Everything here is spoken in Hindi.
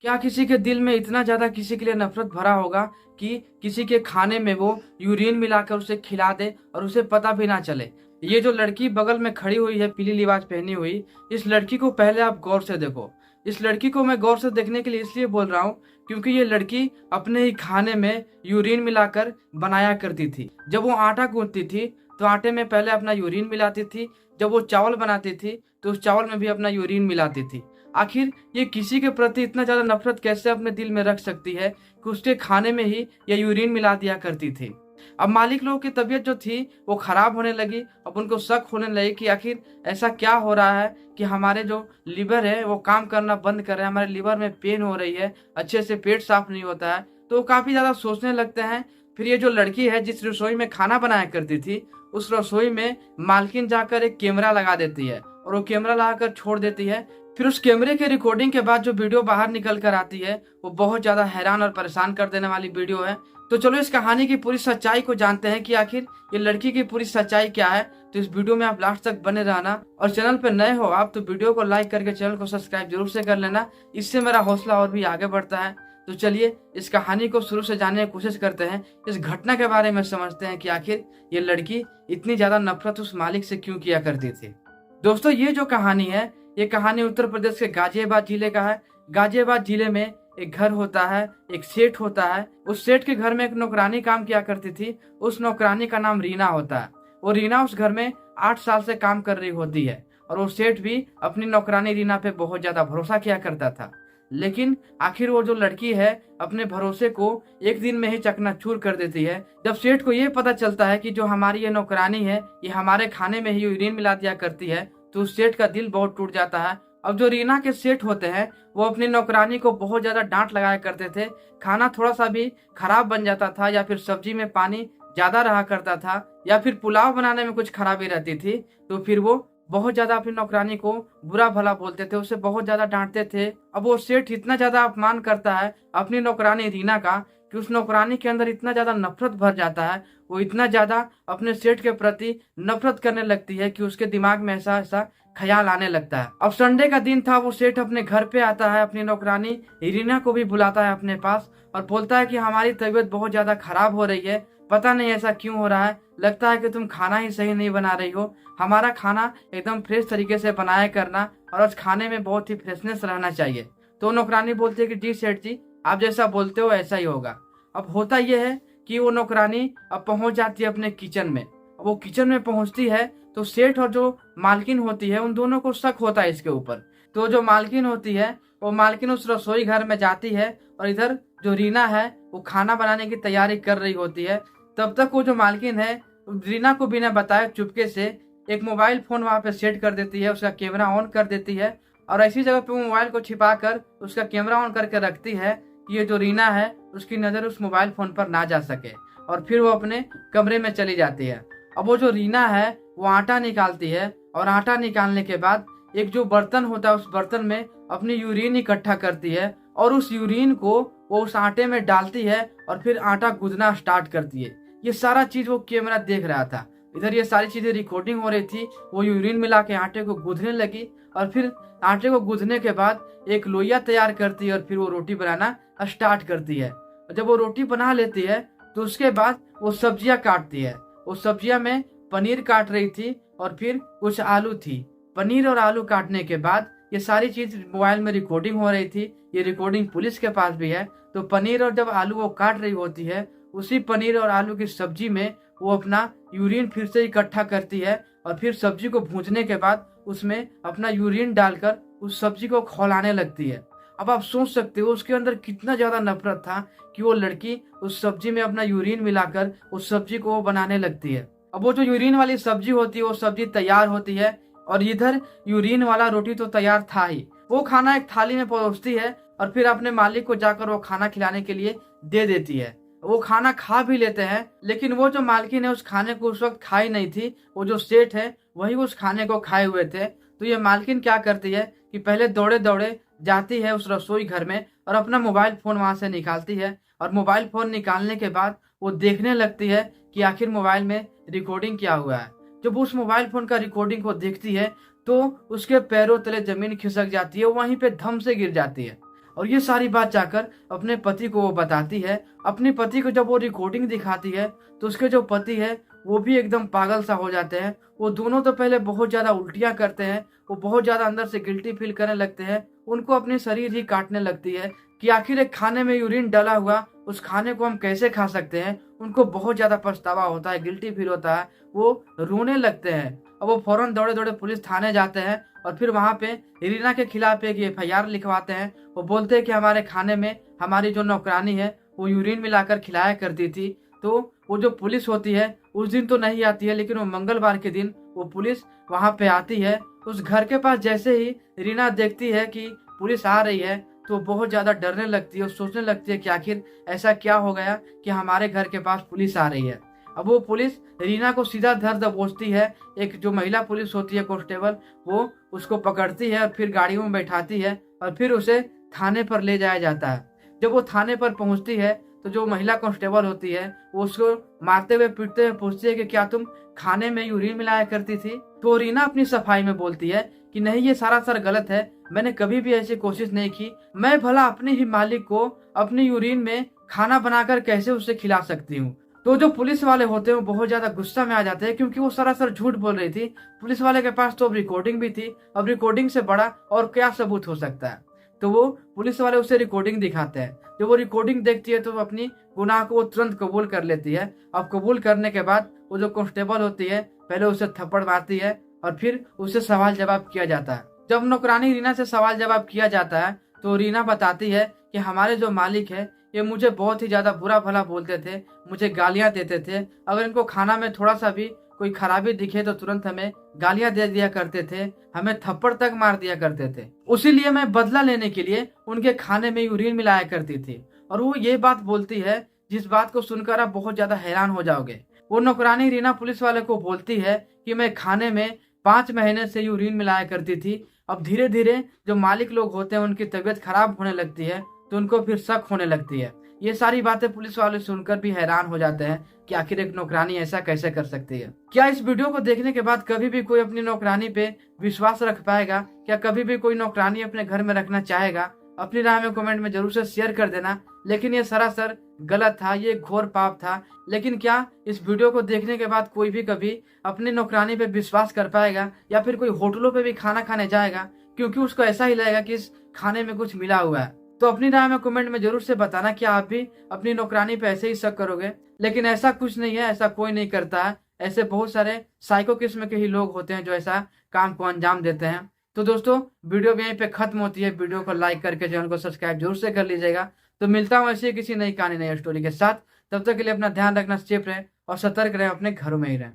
क्या किसी के दिल में इतना ज्यादा किसी के लिए नफरत भरा होगा कि किसी के खाने में वो यूरिन मिलाकर उसे खिला दे और उसे पता भी ना चले। ये जो लड़की बगल में खड़ी हुई है पीली लिबास पहनी हुई, इस लड़की को पहले आप गौर से देखो। इस लड़की को मैं गौर से देखने के लिए इसलिए बोल रहा हूँ क्योंकि ये लड़की अपने ही खाने में यूरिन मिलाकर बनाया करती थी। जब वो आटा गूंथती थी तो आटे में पहले अपना यूरिन मिलाती थी। जब वो चावल बनाती थी तो उस चावल में भी अपना यूरिन मिलाती थी। आखिर ये किसी के प्रति इतना ज्यादा नफरत कैसे अपने दिल में रख सकती है कि उसके खाने में ही ये यूरिन मिला दिया करती थी। अब मालिक लोगों की तबीयत जो थी वो खराब होने लगी। अब उनको शक होने लगी कि आखिर ऐसा क्या हो रहा है कि हमारे जो लीवर है वो काम करना बंद कर रहे हैं, हमारे लीवर में पेन हो रही है, अच्छे से पेट साफ नहीं होता है। तो वो काफी ज्यादा सोचने लगते हैं। फिर ये जो लड़की है जिस रसोई में खाना बनाया करती थी, उस रसोई में मालकिन जाकर एक कैमरा लगा देती है और वो कैमरा लगाकर छोड़ देती है। फिर उस कैमरे के रिकॉर्डिंग के बाद जो वीडियो बाहर निकल कर आती है वो बहुत ज्यादा हैरान और परेशान कर देने वाली वीडियो है। तो चलो इस कहानी की पूरी सच्चाई को जानते हैं कि आखिर ये लड़की की पूरी सच्चाई क्या है। तो इस वीडियो में आप लास्ट तक बने रहना और चैनल पर नए हो आप तो वीडियो को लाइक करके चैनल को सब्सक्राइब जरूर से कर लेना, इससे मेरा हौसला और भी आगे बढ़ता है। तो चलिए इस कहानी को शुरू से जानने की कोशिश करते हैं, इस घटना के बारे में समझते हैं कि आखिर ये लड़की इतनी ज्यादा नफरत उस मालिक से क्यों किया करती थी। दोस्तों ये जो कहानी है ये कहानी उत्तर प्रदेश के गाजियाबाद जिले का है। गाजियाबाद जिले में एक घर होता है, एक सेठ होता है। उस सेठ के घर में एक नौकरानी काम किया करती थी। उस नौकरानी का नाम रीना होता है। वो रीना उस घर में 8 साल से काम कर रही होती है और वो सेठ भी अपनी नौकरानी रीना पे बहुत ज्यादा भरोसा किया करता था। लेकिन आखिर वो जो लड़की है अपने भरोसे को एक दिन में ही चकनाचूर कर देती है। जब सेठ को ये पता चलता है कि जो हमारी ये नौकरानी है ये हमारे खाने में ही यूरिन मिला दिया करती है तो उस सेठ का दिल बहुत टूट जाता है। अब जो रीना के सेठ होते हैं वो अपनी नौकरानी को बहुत ज्यादा डांट लगाया करते थे। खाना थोड़ा सा भी खराब बन जाता था या फिर सब्जी में पानी ज्यादा रहा करता था या फिर पुलाव बनाने में कुछ खराबी रहती थी तो फिर वो बहुत ज्यादा अपनी नौकरानी को बुरा भला बोलते थे, उसे बहुत ज्यादा डांटते थे। अब वो सेठ इतना ज्यादा अपमान करता है अपनी नौकरानी रीना का कि उस नौकरानी के अंदर इतना ज्यादा नफरत भर जाता है, वो इतना ज्यादा अपने सेठ के प्रति नफरत करने लगती है कि उसके दिमाग में ऐसा ऐसा ख्याल आने लगता है। अब संडे का दिन था, वो सेठ अपने घर पे आता है, अपनी नौकरानी रीना को भी बुलाता है अपने पास और बोलता है कि हमारी तबीयत बहुत ज्यादा खराब हो रही है, पता नहीं ऐसा क्यों हो रहा है, लगता है कि तुम खाना ही सही नहीं बना रही हो, हमारा खाना एकदम फ्रेश तरीके से बनाया करना और आज खाने में बहुत ही फ्रेशनेस रहना चाहिए। तो नौकरानी बोलती है कि जी सेठ जी, आप जैसा बोलते हो ऐसा ही होगा। अब होता यह है कि वो नौकरानी अब पहुंच जाती है अपने किचन में। अब वो किचन में पहुंचती है तो सेठ और जो मालकिन होती है उन दोनों को शक होता है इसके ऊपर। तो जो मालकिन होती है वो मालकिन उस रसोई घर में जाती है और इधर जो रीना है वो खाना बनाने की तैयारी कर रही होती है। तब तक वो जो मालकिन है रीना को बिना बताए चुपके से एक मोबाइल फोन वहां पे सेट कर देती है, उसका कैमरा ऑन कर देती है और ऐसी जगह पे वो मोबाइल को छिपा कर उसका कैमरा ऑन करके रखती है कि ये जो रीना है उसकी नजर उस मोबाइल फोन पर ना जा सके और फिर वो अपने कमरे में चली जाती है। अब वो जो रीना है वो आटा निकालती है और आटा निकालने के बाद एक जो बर्तन होता है उस बर्तन में अपनी यूरिन इकट्ठा करती है और उस यूरिन को वो उस आटे में डालती है और फिर आटा गूंथना स्टार्ट करती है। ये सारा चीज वो कैमरा देख रहा था। इधर ये सारी चीजें रिकॉर्डिंग हो रही थी। वो यूरिन मिला के आटे को गूंथने लगी और फिर आटे को गूंथने के बाद एक लोइया तैयार करती है और फिर वो रोटी बनाना स्टार्ट करती है। और जब वो रोटी बना लेती है तो उसके बाद वो सब्जियां काटती है। वो सब्जियां में पनीर काट रही थी और फिर कुछ आलू थी। पनीर और आलू काटने के बाद ये सारी चीज मोबाइल में रिकॉर्डिंग हो रही थी। ये रिकॉर्डिंग पुलिस के पास भी है। तो पनीर और जब आलू वो काट रही होती है उसी पनीर और आलू की सब्जी में वो अपना यूरिन फिर से इकट्ठा करती है और फिर सब्जी को भूनने के बाद उसमें अपना यूरिन डालकर उस सब्जी को खौलाने लगती है। अब आप सोच सकते हो उसके अंदर कितना ज्यादा नफरत था कि वो लड़की उस सब्जी में अपना यूरिन मिलाकर उस सब्जी को वो बनाने लगती है। अब वो जो यूरिन वाली सब्जी होती है वो सब्जी तैयार होती है और इधर यूरिन वाला रोटी तो तैयार था ही। वो खाना एक थाली में परोसती है और फिर अपने मालिक को जाकर वो खाना खिलाने के लिए दे देती है। वो खाना खा भी लेते हैं लेकिन वो जो मालकिन है उस खाने को उस वक्त खाई नहीं थी, वो जो सेठ है वही उस खाने को खाए हुए थे। तो ये मालकिन क्या करती है कि पहले दौड़े दौड़े जाती है उस रसोई घर में और अपना मोबाइल फोन वहां से निकालती है और मोबाइल फोन निकालने के बाद वो देखने लगती है कि आखिर मोबाइल में रिकॉर्डिंग क्या हुआ है। जब उस मोबाइल फोन का रिकॉर्डिंग को देखती है तो उसके पैरों तले जमीन खिसक जाती है, वहीं पे धम से गिर जाती है। और ये सारी बात जाकर अपने पति को वो बताती है। अपने पति को जब वो रिकॉर्डिंग दिखाती है तो उसके जो पति है वो भी एकदम पागल सा हो जाते हैं। वो दोनों तो पहले बहुत ज्यादा उल्टियां करते हैं, वो बहुत ज्यादा अंदर से गिल्टी फील करने लगते हैं। उनको अपनी शरीर ही काटने लगती है कि आखिर एक खाने में यूरिन डाला हुआ उस खाने को हम कैसे खा सकते हैं। उनको बहुत ज्यादा पछतावा होता है, गिल्टी फील होता है, वो रोने लगते हैं। और वो फौरन दौड़े दौड़े पुलिस थाने जाते हैं और फिर वहां पे रीना के खिलाफ एक FIR लिखवाते हैं। वो बोलते हैं कि हमारे खाने में हमारी जो नौकरानी है वो यूरिन मिलाकर खिलाया करती थी। तो वो जो पुलिस होती है उस दिन तो नहीं आती है, लेकिन वो मंगलवार के दिन वो पुलिस वहां पे आती है। उस घर के पास जैसे ही रीना देखती है कि पुलिस आ रही है तो बहुत ज्यादा डरने लगती है और सोचने लगती है कि आखिर ऐसा क्या हो गया कि हमारे घर के पास पुलिस आ रही है। अब वो पुलिस रीना को सीधा धर दबोचती है। एक जो महिला पुलिस होती है कांस्टेबल, वो उसको पकड़ती है और फिर गाड़ियों में बैठाती है और फिर उसे थाने पर ले जाया जाता है। जब वो थाने पर पहुंचती है तो जो महिला कांस्टेबल होती है वो उसको मारते हुए पीटते हुए पूछती है कि क्या तुम खाने में यूरिन मिलाया करती थी। तो रीना अपनी सफाई में बोलती है कि नहीं, ये सरासर गलत है, मैंने कभी भी ऐसी कोशिश नहीं की। मैं भला अपने ही मालिक को अपने यूरिन में खाना बनाकर कैसे उसे खिला सकती हूँ। तो जो पुलिस वाले होते हैं वो बहुत ज्यादा गुस्सा में आ जाते हैं, क्योंकि वो सरासर झूठ बोल रही थी। पुलिस वाले के पास तो अब रिकॉर्डिंग भी थी, अब रिकॉर्डिंग से बड़ा और क्या सबूत हो सकता है। तो वो पुलिस वाले उसे रिकॉर्डिंग दिखाते हैं। जब वो रिकॉर्डिंग देखती है तो वो अपनी गुनाह को वो तुरंत कबूल कर लेती है। अब कबूल करने के बाद वो जो कांस्टेबल होती है पहले उसे थप्पड़ मारती है और फिर उसे सवाल जवाब किया जाता है। जब नौकरानी रीना से सवाल जवाब किया जाता है तो रीना बताती है कि हमारे जो मालिक है ये मुझे बहुत ही ज्यादा बुरा भला बोलते थे, मुझे गालियां देते थे। अगर इनको खाना में थोड़ा सा भी कोई खराबी दिखे तो तुरंत हमें गालियां दे दिया करते थे, हमें थप्पड़ तक मार दिया करते थे। उसीलिए मैं बदला लेने के लिए उनके खाने में यूरिन मिलाया करती थी। और वो ये बात बोलती है जिस बात को सुनकर आप बहुत ज्यादा हैरान हो जाओगे। वो नौकरानी रीना पुलिस वाले को बोलती है कि मैं खाने में 5 महीने से यूरिन मिलाया करती थी। अब धीरे धीरे जो मालिक लोग होते हैं उनकी तबीयत खराब होने लगती है तो उनको फिर शक होने लगती है। ये सारी बातें पुलिस वाले सुनकर भी हैरान हो जाते हैं कि आखिर एक नौकरानी ऐसा कैसे कर सकती है। क्या इस वीडियो को देखने के बाद कभी भी कोई अपनी नौकरानी पे विश्वास रख पाएगा? क्या कभी भी कोई नौकरानी अपने घर में रखना चाहेगा? अपनी राय में कमेंट में जरूर से शेयर कर देना। लेकिन ये सरासर गलत था, ये घोर पाप था। लेकिन क्या इस वीडियो को देखने के बाद कोई भी कभी अपनी नौकरानी पे विश्वास कर पाएगा या फिर कोई होटलों पे भी खाना खाने जाएगा क्योंकि उसको ऐसा ही लगेगा कि इस खाने में कुछ मिला हुआ है? तो अपनी राय में कमेंट में जरूर से बताना कि आप भी अपनी नौकरानी पे ऐसे ही शक करोगे। लेकिन ऐसा कुछ नहीं है, ऐसा कोई नहीं करता है। ऐसे बहुत सारे साइको किस्म के ही लोग होते हैं जो ऐसा काम को अंजाम देते हैं। तो दोस्तों वीडियो भी यहीं पे खत्म होती है। वीडियो को लाइक करके चैनल को सब्सक्राइब जरूर से कर लीजिएगा। तो मिलता हूँ ऐसी किसी नई कहानी नई स्टोरी के साथ। तब तक के लिए अपना ध्यान रखना, सेफ रहें और सतर्क रहें, अपने घरों में ही रहें।